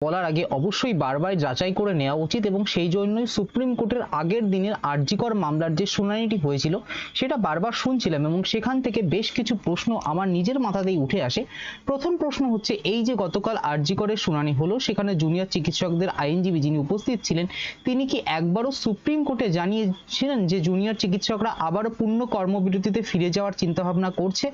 বলার আগে অবশ্যই বারবার যাচাই করে নেওয়া উচিত, এবং সেই জন্যই সুপ্রিম কোর্টের আগের দিনের আরজিকর মামলার যে শুনানিটি হয়েছিল সেটা বারবার শুনছিলাম, এবং সেখান থেকে বেশ কিছু প্রশ্ন আমার নিজের মাথাতেই উঠে আসে। প্রথম প্রশ্ন হচ্ছে, এই যে গতকাল আরজিকরের শুনানি হলো, সেখানে জুনিয়র চিকিৎসকদের আইনজীবী যিনি উপস্থিত ছিলেন তিনি কি একবারও সুপ্রিম কোর্টে জানিয়েছিলেন যে জুনিয়র চিকিৎসকরা আবারও পূর্ণ কর্মবিরতিতে ফিরে যাওয়ার চিন্তাভাবনা করছে,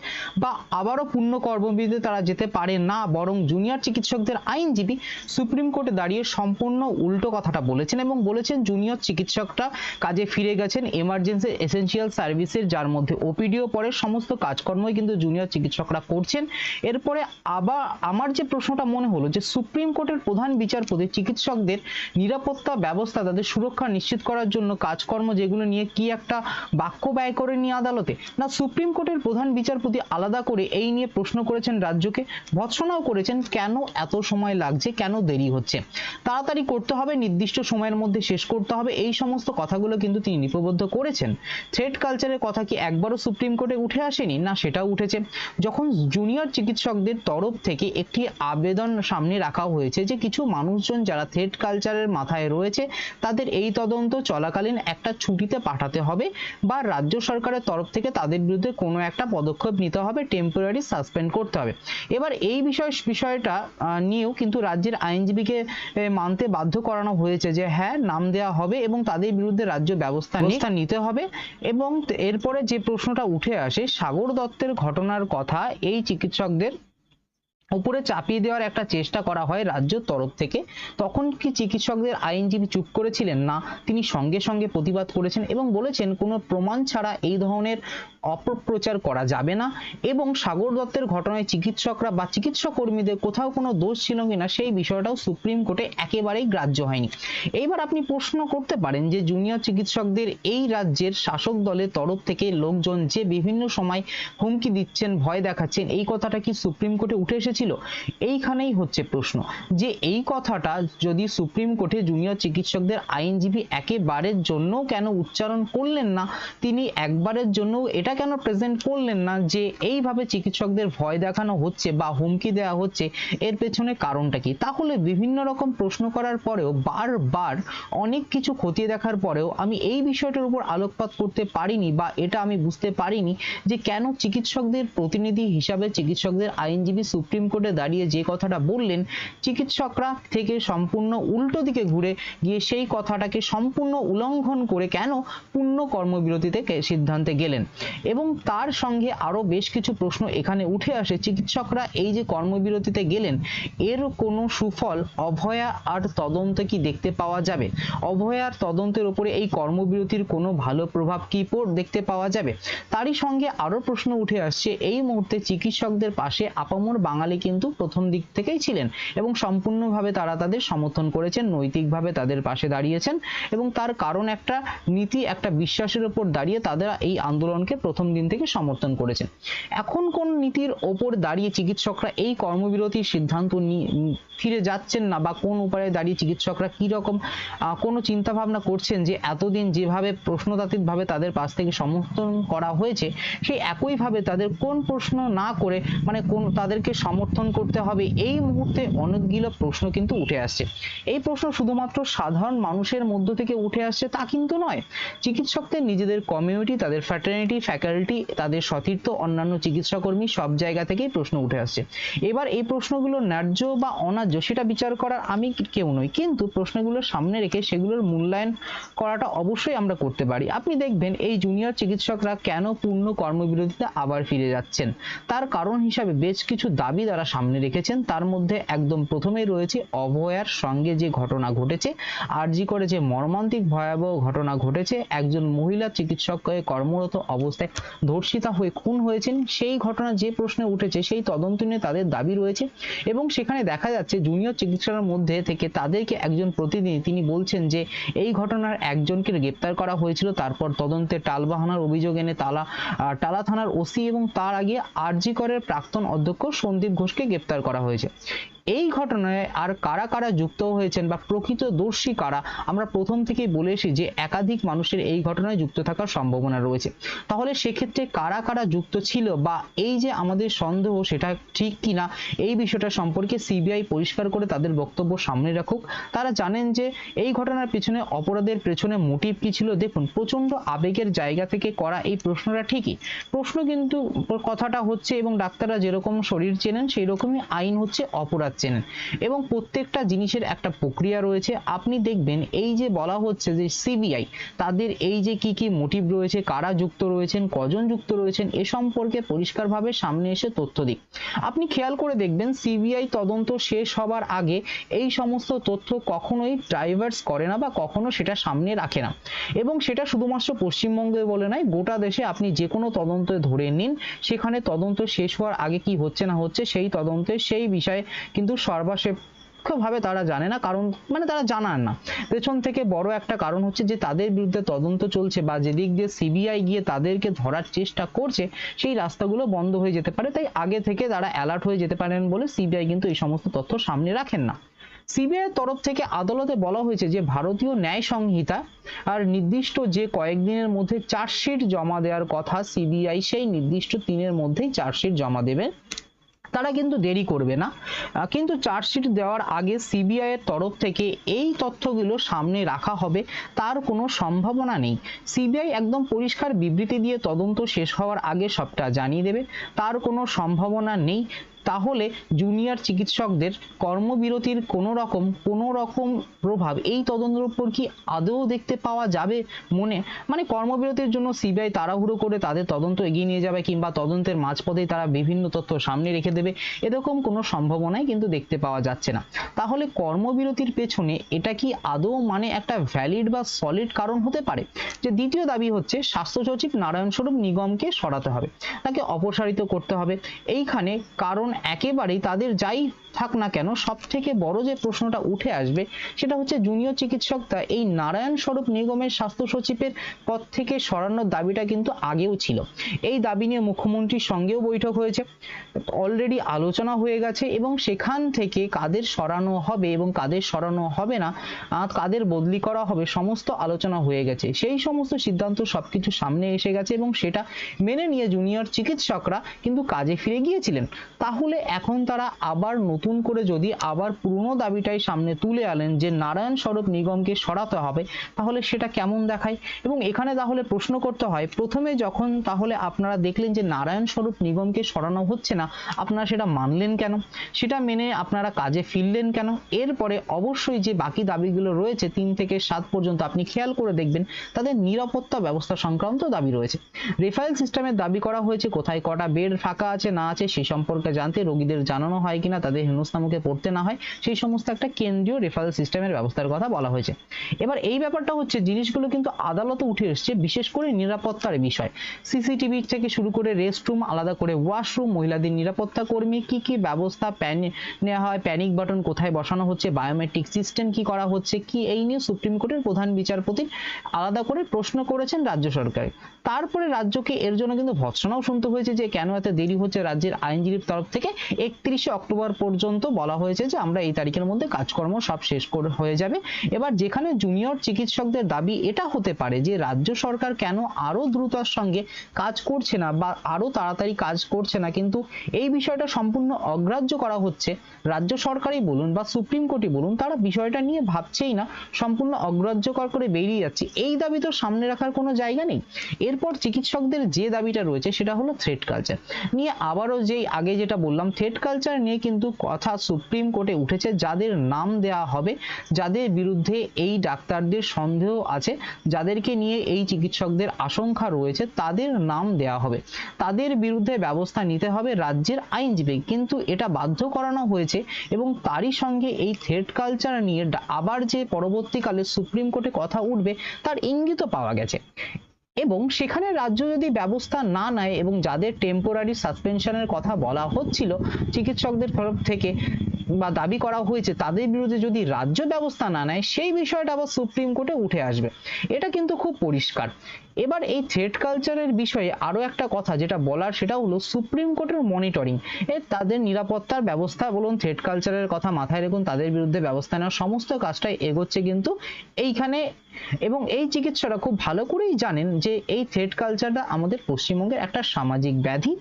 বা আবারও পূর্ণ কর্মবিরতিতে তারা যেতে পারে না, বরং জুনিয়র চিকিৎসকদের আইনজীবী সুপ্রিম কোর্টে দাঁড়িয়ে সম্পূর্ণ উল্টো কথাটা বলেছেন, এবং বলেছেন জুনিয়র চিকিৎসকরা কাজে ফিরে গেছেন এমার্জেন্সি এসেনশিয়াল সার্ভিসের, যার মধ্যে ওপিডিও পরে সমস্ত কাজকর্মই কিন্তু জুনিয়র চিকিৎসকরা করছেন। এরপরে আবার আমার যে প্রশ্নটা মনে হলো যে সুপ্রিম কোর্টের প্রধান বিচারপতি চিকিৎসকদের নিরাপত্তা ব্যবস্থা, তাদের সুরক্ষা নিশ্চিত করার জন্য কাজকর্ম যেগুলো নিয়ে কি একটা বাক্য ব্যয় করে নিয়ে আদালতে, না সুপ্রিম কোর্টের প্রধান বিচারপতি আলাদা করে এই নিয়ে প্রশ্ন করেছেন রাজ্যকে, ভৎসনাও করেছেন কেন এত সময় লাগছে, কেন দেরি হচ্ছে, তাড়াতাড়ি করতে হবে, নির্দিষ্ট সময়ের মধ্যে শেষ করতে হবে, এই সমস্ত কথাগুলো কিন্তু তিনি লিপিবদ্ধ করেছেন। থ্রেড কালচারের কথা কি একবারও সুপ্রিম কোর্টে উঠে আসেনি? না, সেটাও উঠেছে। যখন জুনিয়র চিকিৎসকদের তরফ থেকে একটি আবেদন সামনে রাখা হয়েছে যে কিছু মানুষজন যারা থ্রেড কালচারের মাথায় রয়েছে তাদের এই তদন্ত চলাকালীন একটা ছুটিতে পাঠাতে হবে, বা রাজ্য সরকারের তরফ থেকে তাদের বিরুদ্ধে কোনো একটা পদক্ষেপ নিতে হবে, টেম্পোরারি সাসপেন্ড করতে হবে। এবার এই বিষয়টা নিয়েও কিন্তু রাজ্যের আইনজীবীকে মানতে বাধ্য করানো হয়েছে যে হ্যাঁ, নাম দেওয়া হবে এবং তাদের বিরুদ্ধে রাজ্য ব্যবস্থা নিতে হবে। এবং এরপরে যে প্রশ্নটা উঠে আসে, সাগর দত্তের ঘটনার কথা এই চিকিৎসকদের উপরে চাপিয়ে দেওয়ার একটা চেষ্টা করা হয় রাজ্যের তরফ থেকে, তখন কি চিকিৎসকদের আইনজীবী চুপ করেছিলেন? না, তিনি সঙ্গে সঙ্গে প্রতিবাদ করেছেন এবং বলেছেন কোনো প্রমাণ ছাড়া এই ধরনের অপপ্রচার করা যাবে না, এবং সাগর দত্তের ঘটনায় চিকিৎসকরা বা চিকিৎসা কর্মীদের কোথাও কোনো দোষ ছিল কিনা সেই বিষয়টাও সুপ্রিম কোর্টে একেবারেই গ্রাহ্য হয়নি। এইবার আপনি প্রশ্ন করতে পারেন যে জুনিয়র চিকিৎসকদের এই রাজ্যের শাসক দলের তরফ থেকে লোকজন যে বিভিন্ন সময় হুমকি দিচ্ছেন, ভয় দেখাচ্ছেন, এই কথাটা কি সুপ্রিম কোর্টে উঠে এসেছিল? এইখানেই হচ্ছে প্রশ্ন যে এই কথাটা যদি সুপ্রিম কোর্টে জুনিয়র চিকিৎসকদের আইনজীবী একেবারের জন্য কেন উচ্চারণ করলেন না, তিনি একবারের জন্য এটা কেন প্রেজেন্ট করলেন না যে এইভাবে চিকিৎসকদের ভয় দেখানো হচ্ছে বা হুমকি দেওয়া হচ্ছে, এর পেছনে কারণটা কি? তাহলে বিভিন্ন রকম প্রশ্ন করার পরেও, বারবার অনেক কিছু খতিয়ে দেখার পরেও আমি এই বিষয়টার উপর আলোকপাত করতে পারিনি, বা এটা আমি বুঝতে পারিনি যে কেন চিকিৎসকদের প্রতিনিধি হিসাবে চিকিৎসকদের আইনজীবী সুপ্রিম কোর্টে দাঁড়িয়ে যে কথাটা বললেন, চিকিৎসকরা থেকে সম্পূর্ণ উল্টো দিকে ঘুরে গিয়ে সেই কথাটাকে সম্পূর্ণ উল্লঙ্ঘন করে কেন পূর্ণ কর্মবিরতিতে সিদ্ধান্তে গেলেন। এবং তার সঙ্গে আরো বেশ কিছু প্রশ্ন এখানে উঠে আসে, চিকিৎসকরা এই যে কর্মবিরতিতে গেলেন এর কোনো সুফল অভয়া আর তদন্তে কি দেখতে পাওয়া যাবে? অভয়ার তদন্তের উপরে এই কর্মবিরতির কোনো ভালো প্রভাব কি দেখতে পাওয়া যাবে? তারই সঙ্গে আরো প্রশ্ন উঠে আসছে, এই মুহূর্তে চিকিৎসকদের পাশে আপামর বাঙালি কিন্তু প্রথম দিক থেকেই ছিলেন এবং সম্পূর্ণভাবে তারা তাদের সমর্থন করেছেন, নৈতিকভাবে তাদের পাশে দাঁড়িয়েছেন, এবং তার কারণ একটা নীতি, একটা বিশ্বাসের উপর দাঁড়িয়ে তাদের এই আন্দোলনকে প্রথম দিন থেকে সমর্থন করেছেন। এখন কোন নীতির ওপর দাঁড়িয়ে চিকিৎসকরা এই কর্মবিরতির সিদ্ধান্ত নিয়ে ফিরে যাচ্ছেন না, বা কোন উপায়ে দাঁড়িয়ে চিকিৎসকরা কি রকম কোনো চিন্তা ভাবনা করছেন যে এতদিন যেভাবে প্রশ্নতাত্ত্বিক ভাবে তাদের পাশ থেকে সমর্থন করা হয়েছে সেই একইভাবে তাদের কোন প্রশ্ন না করে মানে কোন তাদেরকে সমর্থন করতে হবে, এই মুহূর্তে অনেকগুলো প্রশ্ন কিন্তু উঠে আসছে। এই প্রশ্ন শুধুমাত্র সাধারণ মানুষের মধ্য থেকে উঠে আসছে তা কিন্তু নয়, চিকিৎসকদের নিজেদের কমিউনিটি, তাদের ফ্র্যাটার্নিটি, ফ্যাকাল্টি, তাদের সতীর্থ, অন্যান্য চিকিৎসা কর্মী সব জায়গা থেকেই প্রশ্ন উঠে আসছে। এবার এই প্রশ্নগুলো ন্যায্য বা অন্যায্য সেটা বিচার করার আমি কেউ নই, কিন্তু প্রশ্নগুলোর সামনে রেখে সেগুলোর মূল্যায়ন করাটা অবশ্যই আমরা করতে পারি। আপনি দেখবেন এই জুনিয়র চিকিৎসকরা কেন পূর্ণ কর্মবিরতিতে আবার ফিরে যাচ্ছেন, তার কারণ হিসাবে বেশ কিছু দাবি তারা সামনে রেখেছেন। তার মধ্যে একদম প্রথমেই রয়েছে অভয়ার সঙ্গে যে ঘটনা ঘটেছে, আরজি করে যে মর্মান্তিক ভয়াবহ ঘটনা ঘটেছে, একজন মহিলা চিকিৎসককে কর্মরত অবস্থায় ধর্ষিতা হয়ে খুন হয়েছেন, সেই ঘটনা যে প্রশ্নে উঠেছে সেই তদন্ত নিয়ে তাদের দাবি রয়েছে। এবং সেখানে দেখা যাচ্ছে জুনিয়র চিকিৎসকের মধ্যে থেকে তাদেরকে একজন প্রতিনিধি তিনি বলছেন যে এই ঘটনার একজনকে গ্রেপ্তার করা হয়েছিল, তারপর তদন্তে টালবাহানার অভিযোগ এনে টালা থানার ওসি এবং তার আগে আরজি করের প্রাক্তন অধ্যক্ষ সন্দীপ ঘোষকে গ্রেপ্তার করা হয়েছে। এই ঘটনায় আর কারা কারা যুক্ত হয়েছেন বা প্রকৃত দোষী কারা, আমরা প্রথম থেকেই বলে এসেছি যে একাধিক মানুষের এই ঘটনায় যুক্ত থাকার সম্ভাবনা রয়েছে। তাহলে সেক্ষেত্রে কারা কারা যুক্ত ছিল বা এই যে আমাদের সন্দেহ সেটা ঠিক কিনা, এই বিষয়টা সম্পর্কে সিবিআই পরিষ্কার করে তাদের বক্তব্য সামনে রাখুক। তারা জানেন যে এই ঘটনার পেছনে, অপরাধের পেছনে মোটিভ কি ছিল। দেখুন, প্রচন্ড আবেগের জায়গা থেকে করা এই প্রশ্নটা ঠিকই প্রশ্ন, কিন্তু কথাটা হচ্ছে, এবং ডাক্তাররা যেরকম শরীর চেনেন সেই রকমই আইন হচ্ছে অপরাধ চেনেন, এবং প্রত্যেকটা জিনিসের একটা প্রক্রিয়া রয়েছে। আপনি দেখবেন এই যে বলা হচ্ছে যে সিবিআই তাদের এই যে কি কি মোটিভ রয়েছে, কারা যুক্ত রয়েছেন, কজন যুক্ত রয়েছেন, এ সম্পর্কে পরিষ্কারভাবে সামনে এসে তথ্য দিক। আপনি খেয়াল করে দেখবেন সিবিআই তদন্ত শেষ হবার আগে এই সমস্ত তথ্য কখনোই ডাইভার্স করে না বা কখনো সেটা সামনে রাখে না, এবং সেটা শুধুমাত্র পশ্চিমবঙ্গে বলে নয়, গোটা দেশে আপনি যে কোনো তদন্তে ধরে নিন, সেখানে তদন্ত শেষ হওয়ার আগে কি হচ্ছে না হচ্ছে সেই তদন্তে সেই বিষয়ে কিন্তু ভাবে তারা জানে না, কারণ তারা জানান না। পেছন থেকে বড় একটা কারণ হচ্ছে যে তাদের বিরুদ্ধে তদন্ত চলছে বা যেদিক দিয়ে সিবিআই গিয়ে তাদেরকে ধরার চেষ্টা করছে সেই রাস্তাগুলো বন্ধ হয়ে যেতে পারে, তাই আগে থেকে তারা অ্যালার্ট হয়ে যেতে পারেন বলে সিবিআই কিন্তু এই সমস্ত তথ্য সামনে রাখেন না। সিবিআই তরফ থেকে আদালতে বলা হয়েছে যে ভারতীয় ন্যায় সংহিতা আর নির্দিষ্ট যে কয়েকদিনের মধ্যে চার্জশিট জমা দেওয়ার কথা, সিবিআই সেই নির্দিষ্ট দিনের মধ্যেই চার্জশিট জমা দেবে, তারা কিন্তু দেরি করবে না। কিন্তু চার্জশিট দেওয়ার আগে সিবিআই এর তরফ থেকে এই তথ্যগুলো সামনে রাখা হবে তার কোনো সম্ভাবনা নেই। সিবিআই একদম পরিষ্কার বিবৃতি দিয়ে তদন্ত শেষ হওয়ার আগে সবটা জানিয়ে দেবে, তার কোনো সম্ভাবনা নেই। তাহলে জুনিয়র চিকিৎসকদের কর্মবিরতির কোনো রকম প্রভাব এই তদন্তের উপর কি আদৌ দেখতে পাওয়া যাবে? কর্মবিরতির জন্য সিবিআই তাড়াহুড়ো করে তাদের তদন্ত এগিয়ে নিয়ে যাবে কিংবা তদন্তের মাঝপথেই তারা বিভিন্ন তথ্য সামনে রেখে দেবে, এরকম কোনো সম্ভাবনাই কিন্তু দেখতে পাওয়া যাচ্ছে না। তাহলে কর্মবিরতির পেছনে এটা কি আদৌ একটা ভ্যালিড বা সলিড কারণ হতে পারে? যে দ্বিতীয় দাবি হচ্ছে স্বাস্থ্য সচিব নারায়ণ স্বরূপ নিগমকে সরাতে হবে, তাকে অপসারিত করতে হবে। এইখানে কারণ একেবারেই তাদের যাই থাক না কেন, সব থেকে বড় যে প্রশ্নটা উঠে আসবে সেটা হচ্ছে জুনিয়র চিকিৎসকরা এই নারায়ণ স্বরূপ নিগমের স্বাস্থ্য সচিবের পদ থেকে সরানোর দাবিটা কিন্তু আগেও ছিল। এই দাবি নিয়ে মুখ্যমন্ত্রীর সঙ্গেও বৈঠক হয়েছে, অলরেডি আলোচনা হয়ে গেছে, এবং সেখান থেকে কাদের সরানো হবে এবং কাদের সরানো হবে না, কাদের বদলি করা হবে, সমস্ত আলোচনা হয়ে গেছে। সেই সমস্ত সিদ্ধান্ত সবকিছু সামনে এসে গেছে এবং সেটা মেনে নিয়ে জুনিয়র চিকিৎসকরা কিন্তু কাজে ফিরে গিয়েছিলেন। তাহলে এখন তারা আবার নতুন করে যদি আবার পুরনো দাবিটাই সামনে তুলে আনেন যে নারায়ণ স্বরূপ নিগমকে সরাতে হবে, তাহলে সেটা কেমন দেখায়? এবং এখানে তাহলে প্রশ্ন করতে হয়, প্রথমে যখন তাহলে আপনারা দেখলেন যে নারায়ণ স্বরূপ নিগমকে সরানো হচ্ছে না, আপনারা সেটা মানলেন কেন? সেটা মেনে আপনারা কাজে ফিরলেন কেন? এরপরে অবশ্যই যে বাকি দাবিগুলো রয়েছে 3 থেকে 7 পর্যন্ত, আপনি খেয়াল করে দেখবেন তাদের নিরাপত্তা ব্যবস্থা সংক্রান্ত দাবি রয়েছে। রেফারেল সিস্টেমের দাবি করা হয়েছে, কোথায় কটা বেড ফাঁকা আছে না আছে সেই সম্পর্কে জানতে, রোগীদের জানানো হয় কিনা, তাদের হেনস্থা মুখে পড়তে না হয়, সেই সমস্ত একটা কেন্দ্রীয় রেফারেল সিস্টেমের ব্যবস্থার কথা বলা হয়েছে। এবার এই ব্যাপারটা হচ্ছে জিনিসগুলো কিন্তু আদালতে উঠে এসছে, বিশেষ করে নিরাপত্তার বিষয়। সিসিটিভি থেকে শুরু করে রেস্টরুম, আলাদা করে ওয়াশরুম, মহিলাদের নিরাপত্তা কর্মী, কি কি ব্যবস্থা নেওয়া হয়, প্যানিক বাটন কোথায় বসানো হচ্ছে, বায়োমেট্রিক সিস্টেম কি করা হচ্ছে, কি এই নিয়ে সুপ্রিম কোর্টের প্রধান বিচারপতি আলাদা করে প্রশ্ন করেছেন রাজ্য সরকার। তারপরে রাজ্যকে এর জন্য কিন্তু ভৎসনাও শুনতে হয়েছে যে কেন এত দেরি হচ্ছে। রাজ্যের আইনজীবীর তরফ থেকে 31শে অক্টোবর পর্যন্ত বলা হয়েছে যে আমরা এই তারিখের মধ্যে কাজকর্ম সব শেষ করে হয়ে যাবে। এবার যেখানে জুনিয়র চিকিৎসকদের দাবি এটা হতে পারে যে রাজ্য সরকার কেন আরো দ্রুততার সঙ্গে কাজ করছে না বা আরো তাড়াতাড়ি কাজ করছে না, কিন্তু এই বিষয়টা সম্পূর্ণ অগ্রাহ্য করা হচ্ছে। রাজ্য সরকারই বলুন বা সুপ্রিম কোর্টই বলুন, তারা বিষয়টা নিয়ে ভাবছেই না, সম্পূর্ণ অগ্রাহ্যকর করে বেরিয়ে যাচ্ছে। এই দাবি তো সামনে রাখার কোনো জায়গা নেই। এরপর চিকিৎসকদের যে দাবিটা রয়েছে সেটা হলো থ্রেট কালচার নিয়ে। আবারও যেই আগে যেটা বললাম, থ্রেট কালচার নিয়ে কিন্তু কথা সুপ্রিম কোর্টে উঠেছে। যাদের নাম দেওয়া হবে, যাদের বিরুদ্ধে এই ডাক্তারদের সন্দেহ আছে, যাদেরকে নিয়ে এই চিকিৎসকদের আশঙ্কা রয়েছে, তাদের নাম দেওয়া হবে, তাদের বিরুদ্ধে ব্যবস্থা নিতে হবে রাজ্যের আইনজীবী। কিন্তু এটা বাধ্য করানো হয়েছে এবং তারই সঙ্গে এই থ্রেট কালচার নিয়ে আবার যে পরবর্তীকালে সুপ্রিম কোর্টে কথা উঠবে তার ইঙ্গিতও পাওয়া গেছে। এবং সেখানে রাজ্য যদি ব্যবস্থা না নেয় এবং যাদের টেম্পোরারি সাসপেনশনের কথা বলা হচ্ছিল চিকিৎসকদের তরফ থেকে, বা দাবি করা হয়েছে তাদের বিরুদ্ধে যদি রাজ্য ব্যবস্থা না নেয়, সেই বিষয়টা আবার সুপ্রিম কোর্টে উঠে আসবে। এটা কিন্তু খুব পরিষ্কার। এবার এই থ্রেড কালচারের বিষয়ে আরো একটা কথা যেটা বলার, সেটা হলো সুপ্রিম কোর্টের মনিটরিং, তাদের নিরাপত্তার ব্যবস্থা বলুন, থ্রেড কালচারের কথা মাথায় রাখুন, তাদের বিরুদ্ধে ব্যবস্থা নেওয়ার সমস্ত কাজটাই এগোচ্ছে কিন্তু এইখানে। এবং এই চিকিৎসকরা খুব ভালো করেই জানেন যে এই থ্রেড কালচারটা আমাদের পশ্চিমবঙ্গের একটা সামাজিক ব্যাধি।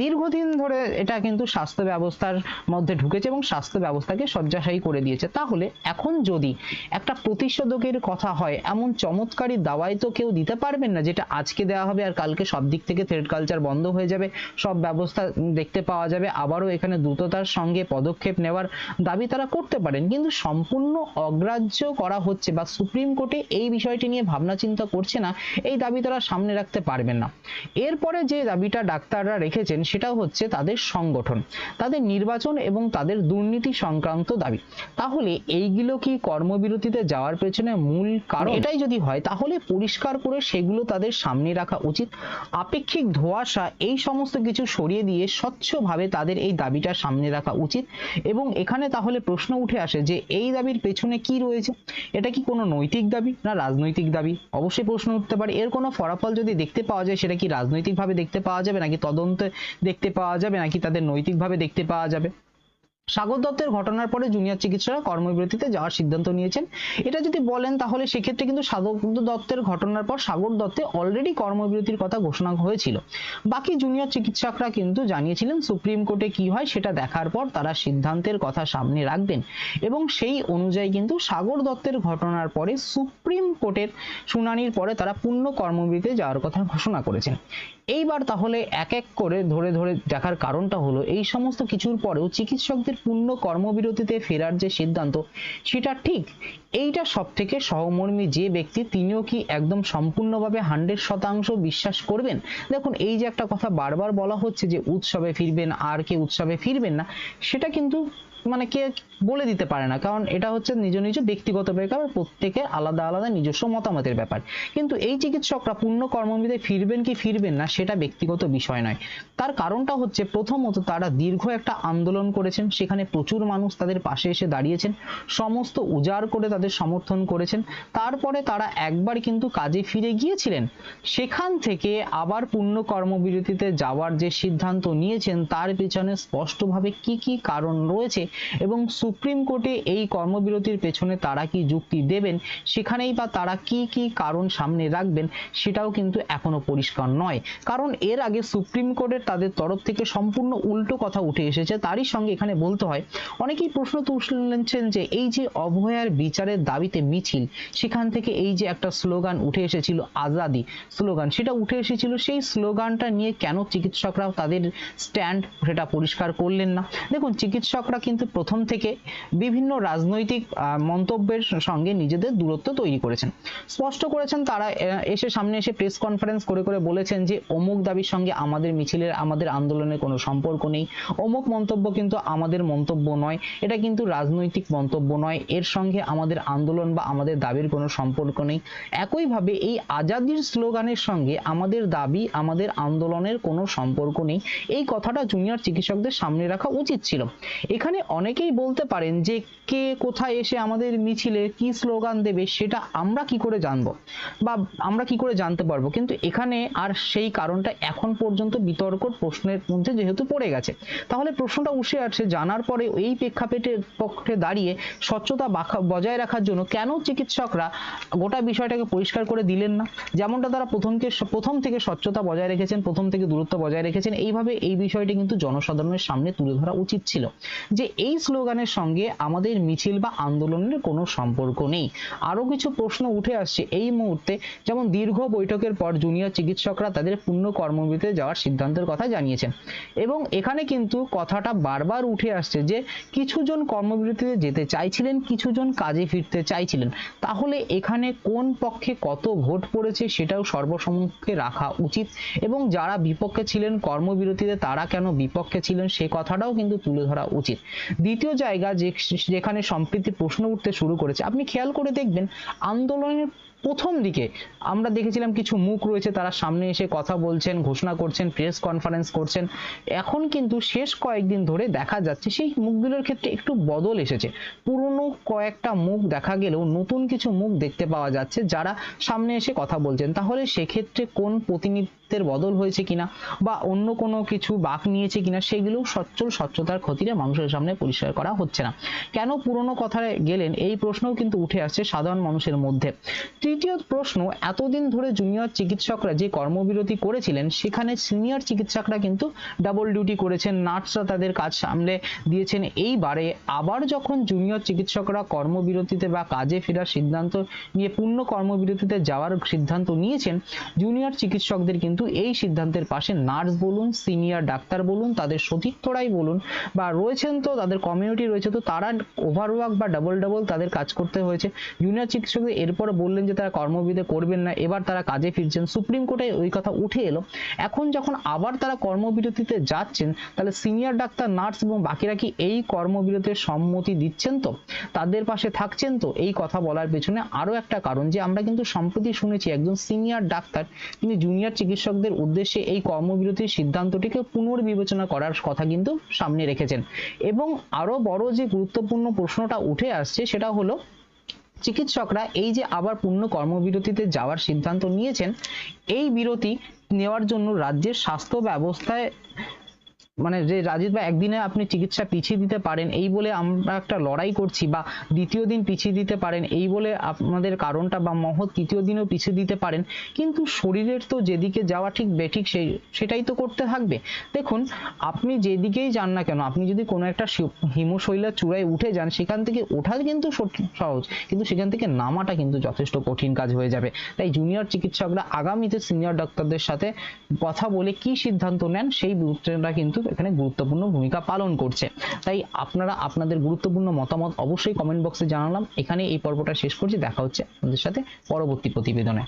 দীর্ঘদিন ধরে এটা কিন্তু স্বাস্থ্য ব্যবস্থার মধ্যে ঢুকেছে এবং স্বাস্থ্য ব্যবস্থাকে শয্যাশায়ী করে দিয়েছে। তাহলে এখন যদি একটা প্রতিষেধকের কথা হয়, এমন চমৎকারী দাওয়াই তো কেউ দিতে পারবেন না যেটা আজকে দেওয়া হবে আর কালকে সব দিক থেকে থ্রেড কালচার বন্ধ হয়ে যাবে, সব ব্যবস্থা দেখতে পাওয়া যাবে। আবারও এখানে দ্রুততার সঙ্গে পদক্ষেপ নেওয়ার দাবি তারা করতে পারেন, কিন্তু সম্পূর্ণ অগ্রাহ্য করা হচ্ছে বা সুপ্রিম কোর্টে এই বিষয়টি নিয়ে ভাবনা চিন্তা করছে না, এই দাবি তারা সামনে রাখতে পারবেন না। এরপরে যে দাবিটা ডাক্তাররা রেখেছেন সেটা হচ্ছে তাদের সংগঠন, তাদের নির্বাচন এবং তাদের দুর্নীতি সংক্রান্ত দাবি। তাহলে এইগুলো কি কর্মবিরতিতে যাওয়ার পেছনে মূল কারণ? এটাই যদি হয় তাহলে পরিষ্কার করে সেগুলো তাদের সামনে রাখা উচিত। আপেক্ষিক ধোঁয়াশা এই সমস্ত কিছু সরিয়ে দিয়ে স্বচ্ছভাবে তাদের এই দাবিটা সামনে রাখা উচিত। এবং এখানে তাহলে প্রশ্ন উঠে আসে যে এই দাবির পেছনে কি রয়েছে? এটা কি কোনো নৈতিক দাবি না রাজনৈতিক দাবি? অবশ্যই প্রশ্ন উঠতে পারে। এর কোনো ফলাফল যদি দেখতে পাওয়া যায় সেটা কি রাজনৈতিকভাবে দেখতে পাওয়া যাবে, নাকি তদন্তে দেখতে পাওয়া যাবে, নাকি তাদের নৈতিকভাবে দেখতে পাওয়া যাবে? সাগর দত্তের ঘটনার পরে জুনিয়র চিকিৎসকরা কর্মবিরতিতে যাওয়ার সিদ্ধান্ত নিয়েছেন। এটা যদি বলেন তাহলে সেক্ষেত্রে কিন্তু সাগর দত্তের ঘটনার পর সাগর দত্তে অলরেডি কর্মবিরতির কথা ঘোষণা হয়েছিল। বাকি জুনিয়র চিকিৎসকরা কিন্তু জানিয়েছিলেন সুপ্রিম কোর্টে কি হয় সেটা দেখার পর তারা সিদ্ধান্তের কথা সামনে রাখবেন, এবং সেই অনুযায়ী কিন্তু সাগর দত্তের ঘটনার পরে সুপ্রিম কোর্টের শুনানির পরে তারা পূর্ণ কর্মবিরতিতে যাওয়ার কথা ঘোষণা করেছেন। এইবার তাহলে এক এক করে ধরে ধরে দেখার কারণটা হলো, এই সমস্ত কিছুর পরেও চিকিৎসকদের পূর্ণ কর্মবিরতিতে ফেরার যে সিদ্ধান্ত সেটা ঠিক, এইটা সব থেকে সহমর্মী যে ব্যক্তি তিনিও কি একদম সম্পূর্ণভাবে 100% বিশ্বাস করবেন? দেখুন, এই যে একটা কথা বারবার বলা হচ্ছে যে উৎসবে ফিরবেন, আর কে উৎসবে ফিরবেন না, সেটা কিন্তু মানে কে বলে দিতে পারে না, কারণ এটা হচ্ছে নিজ নিজ ব্যক্তিগত ব্যাপার, প্রত্যেকের আলাদা আলাদা নিজস্ব মতামতের ব্যাপার। কিন্তু এই চিকিৎসকরা পূর্ণ কর্মবিরতিতে ফিরবেন কি ফিরবেন না সেটা ব্যক্তিগত বিষয় নয়। তার কারণটা হচ্ছে, প্রথমত তারা দীর্ঘ একটা আন্দোলন করেছেন, সেখানে প্রচুর মানুষ তাদের পাশে এসে দাঁড়িয়েছেন, সমস্ত উজাড় করে তাদের সমর্থন করেছেন। তারপরে তারা একবার কিন্তু কাজে ফিরে গিয়েছিলেন, সেখান থেকে আবার পূর্ণ কর্মবিরতিতে যাওয়ার যে সিদ্ধান্ত নিয়েছেন তার পেছনে স্পষ্টভাবে কি কি কারণ রয়েছে এবং সুপ্রিম কোর্টে এই কর্মবিরতির পেছনে তারা কি যুক্তি দেবেন, সেখানেই বা তারা কি কি কারণ সামনে রাখবেন সেটাও কিন্তু এখনো পরিষ্কার নয়। কারণ এর আগে সুপ্রিম কোর্টের তাদের তরফ থেকে সম্পূর্ণ উল্টো কথা উঠে এসেছে। তারই সঙ্গে এখানে বলতে হয়, অনেকেই প্রশ্ন তুলছেন যে এই যে অভয়ার বিচারের দাবিতে মিছিল, সেখান থেকে এই যে একটা স্লোগান উঠে এসেছিল আজাদি স্লোগান, সেটা উঠে এসেছিল, সেই স্লোগানটা নিয়ে কেন চিকিৎসকরা তাদের স্ট্যান্ড সেটা পরিষ্কার করলেন না? দেখুন, চিকিৎসকরা কিন্তু প্রথম থেকে বিভিন্ন রাজনৈতিক মন্তব্যের সঙ্গে নিজেদের দূরত্ব তৈরি করেছেন, স্পষ্ট করেছেন। তারা সামনে এসে প্রেস কনফারেন্স করে করে বলেছেন যে অমুক দাবির সঙ্গে আমাদের মিছিলের আমাদের আন্দোলনের কোনো সম্পর্ক নেই, অমুক মন্তব্য কিন্তু আমাদের মন্তব্য নয়, এটা কিন্তু রাজনৈতিক মন্তব্য নয়, এর সঙ্গে আমাদের আন্দোলন বা আমাদের দাবির কোনো সম্পর্ক নেই। একইভাবে এই আজাদির স্লোগানের সঙ্গে আমাদের দাবি আমাদের আন্দোলনের কোনো সম্পর্ক নেই, এই কথাটা জুনিয়র চিকিৎসকদের সামনে রাখা উচিত ছিল। এখানে অনেকেই বলতে পারেন যে কে কোথায় এসে আমাদের মিছিলে কি স্লোগান দেবে সেটা আমরা কি করে জানবো বা আমরা কি করে জানতে পারবো, কিন্তু এখানে আর সেই কারণটা এখন পর্যন্ত বিতর্ক প্রশ্নের মধ্যে যেহেতু পড়ে গেছে, তাহলে প্রশ্নটা উঠে আসছে জানার পরে এই প্রেক্ষাপটের পক্ষে দাঁড়িয়ে স্বচ্ছতা বজায় রাখার জন্য কেন চিকিৎসকরা গোটা বিষয়টাকে পরিষ্কার করে দিলেন না? যেমনটা তারা প্রথম থেকে স্বচ্ছতা বজায় রেখেছেন, প্রথম থেকে দূরত্ব বজায় রেখেছেন, এইভাবে এই বিষয়টি কিন্তু জনসাধারণের সামনে তুলে ধরা উচিত ছিল যে এই স্লোগানের সঙ্গে আমাদের মিছিল বা আন্দোলনের কোনো সম্পর্ক নেই। আরো কিছু প্রশ্ন উঠে আসছে এই মুহূর্তে, যেমন দীর্ঘ বৈঠকের পর জুনিয়র চিকিৎসকরা তাদের পূর্ণ কর্মবিরতিতে যাওয়ার সিদ্ধান্তের কথা জানিয়েছেন, এবং এখানে কিন্তু কথাটা বারবার উঠে আসছে যে কিছুজন কর্মবিরতিতে যেতে চাইছিলেন, কিছুজন কাজে ফিরতে চাইছিলেন। তাহলে এখানে কোন পক্ষে কত ভোট পড়েছে সেটাও সর্বসম্মুখে রাখা উচিত, এবং যারা বিপক্ষে ছিলেন কর্মবিরতিতে তারা কেন বিপক্ষে ছিলেন সে কথাটাও কিন্তু তুলে ধরা উচিত। দ্বিতীয় জায়গা যেখানে সম্প্রীতি প্রশ্ন উঠতে শুরু করেছে, আপনি খেয়াল করে দেখবেন আন্দোলনের প্রথম দিকে আমরা দেখেছিলাম কিছু মুখ রয়েছে, তারা সামনে এসে কথা বলছেন, ঘোষণা করছেন, প্রেস কনফারেন্স করছেন। এখন কিন্তু শেষ কয়েকদিন ধরে দেখা যাচ্ছে সেই মুখগুলোর ক্ষেত্রে একটু বদল এসেছে। পুরনো কয়েকটা মুখ দেখা গেলেও নতুন কিছু মুখ দেখতে পাওয়া যাচ্ছে যারা সামনে এসে কথা বলছেন। তাহলে সেক্ষেত্রে কোন প্রতিনিধিত্বের বদল হয়েছে কিনা বা অন্য কোনো কিছু বাঁক নিয়েছে কিনা সেগুলো স্বচ্ছতার খতিরে মানুষের সামনে পরিষ্কার করা হচ্ছে না। কেন পুরনো কথায় গেলেন এই প্রশ্নও কিন্তু উঠে আসছে সাধারণ মানুষের মধ্যে। তৃতীয় প্রশ্ন, এতদিন ধরে জুনিয়র চিকিৎসকরা যে কর্মবিরতি করেছিলেন সেখানে সিনিয়র চিকিৎসকরা কিন্তু ডাবল ডিউটি করেছেন, নার্সরা তাদের কাজ সামলে দিয়েছেন। এইবারে আবার যখন জুনিয়র চিকিৎসকরা কর্মবিরতিতে বা কাজে ফেরার সিদ্ধান্ত নিয়ে পূর্ণ কর্মবিরতিতে যাওয়ার সিদ্ধান্ত নিয়েছেন, জুনিয়র চিকিৎসকদের কিন্তু এই সিদ্ধান্তের পাশে নার্স বলুন, সিনিয়র ডাক্তার বলুন, তাদের সতীর্থরাই বলুন বা রয়েছেন তো তাদের কমিউনিটি রয়েছে, তো তারা ওভারওয়ার্ক বা ডাবল তাদের কাজ করতে হয়েছে। জুনিয়র চিকিৎসকদের এরপরে বললেন যে তারা কর্মবিরতি করবেন না, এবার তারা কাজে ফিরছেন। সুপ্রিম কোর্টে ওই কথা উঠে এলো। এখন যখন আবার তারা কর্মবিরতিতে যাচ্ছেন, তাহলে সিনিয়র ডাক্তার, নার্স এবং বাকিরা কি এই কর্মবিরতির সম্মতি দিচ্ছেন তো, তাদের পাশে থাকছেন তো? এই কথা বলার পেছনে আরো একটা কারণ যে আমরা কিন্তু সম্প্রতি শুনেছি একজন সিনিয়র ডাক্তার তিনি জুনিয়র চিকিৎসকদের উদ্দেশ্যে এই কর্মবিরতির সিদ্ধান্তটিকে পুনর্বিবেচনা করার কথা কিন্তু সামনে রেখেছেন। এবং আরো বড় যে গুরুত্বপূর্ণ প্রশ্নটা উঠে আসছে সেটা হলো চিকিৎসকরা এই যে আবার পূর্ণ কর্মবিরতিতে যাওয়ার সিদ্ধান্ত নিয়েছেন, এই বিরতি নেওয়ার জন্য রাজ্যের স্বাস্থ্য ব্যবস্থায় মানে যে রাজীব বা একদিনে আপনি চিকিৎসা পিছিয়ে দিতে পারেন এই বলে আমরা একটা লড়াই করছি, বা দ্বিতীয় দিন পিছিয়ে দিতে পারেন এই বলে আপনাদের কারণটা বা মহৎ তৃতীয় দিনও পিছিয়ে দিতে পারেন, কিন্তু শরীরের তো যেদিকে যাওয়া ঠিক বেঠিক সেটাই তো করতে থাকবে। দেখুন, আপনি যেদিকেই যান না কেন, আপনি যদি কোনো একটা হিমশৈলার চূড়ায় উঠে যান, সেখান থেকে ওঠা কিন্তু সহজ, কিন্তু সেখান থেকে নামাটা কিন্তু যথেষ্ট কঠিন কাজ হয়ে যাবে। তাই জুনিয়র চিকিৎসকরা আগামীতে সিনিয়র ডাক্তারদের সাথে কথা বলে কি সিদ্ধান্ত নেন সেই বিষয়টা কিন্তু এখানে গুরুত্বপূর্ণ ভূমিকা পালন করছে। তাই আপনারা আপনাদের গুরুত্বপূর্ণ মতামত অবশ্যই কমেন্ট বক্সে জানালাম। এখানে এই পর্বটা শেষ করছি, দেখা হচ্ছে আপনাদের সাথে পরবর্তী প্রতিবেদনে।